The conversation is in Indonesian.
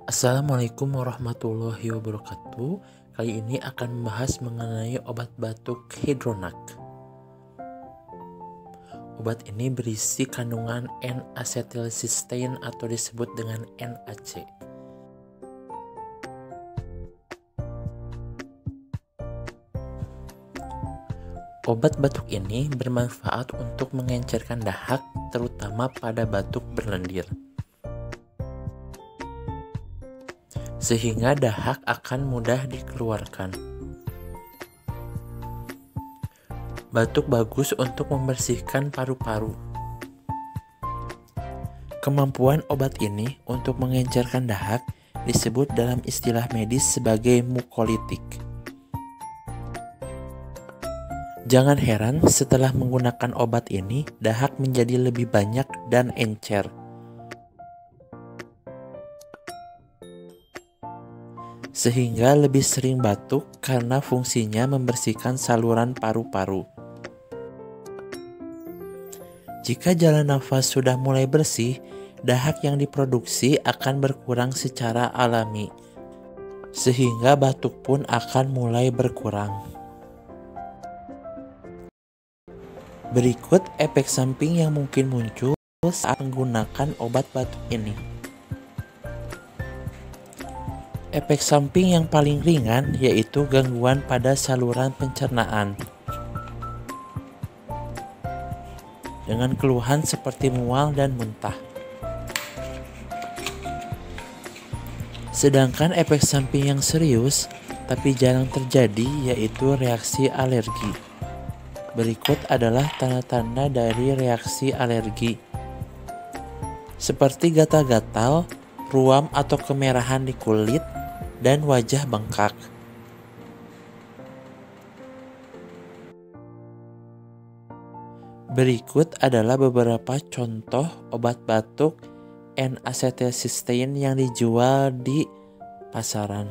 Assalamualaikum warahmatullahi wabarakatuh. Kali ini akan membahas mengenai obat batuk Hydronac. Obat ini berisi kandungan N-acetylcysteine atau disebut dengan NAC. Obat batuk ini bermanfaat untuk mengencerkan dahak, terutama pada batuk berlendir, sehingga dahak akan mudah dikeluarkan. Batuk bagus untuk membersihkan paru-paru. Kemampuan obat ini untuk mengencerkan dahak disebut dalam istilah medis sebagai mukolitik. Jangan heran setelah menggunakan obat ini, dahak menjadi lebih banyak dan encer. Sehingga lebih sering batuk karena fungsinya membersihkan saluran paru-paru. Jika jalan nafas sudah mulai bersih, dahak yang diproduksi akan berkurang secara alami, sehingga batuk pun akan mulai berkurang. Berikut efek samping yang mungkin muncul saat menggunakan obat batuk ini. Efek samping yang paling ringan yaitu gangguan pada saluran pencernaan, dengan keluhan seperti mual dan muntah. Sedangkan efek samping yang serius tapi jarang terjadi yaitu reaksi alergi. Berikut adalah tanda-tanda dari reaksi alergi, seperti gatal-gatal, ruam atau kemerahan di kulit, dan wajah bengkak. Berikut adalah beberapa contoh obat batuk N-acetylcysteine yang dijual di pasaran.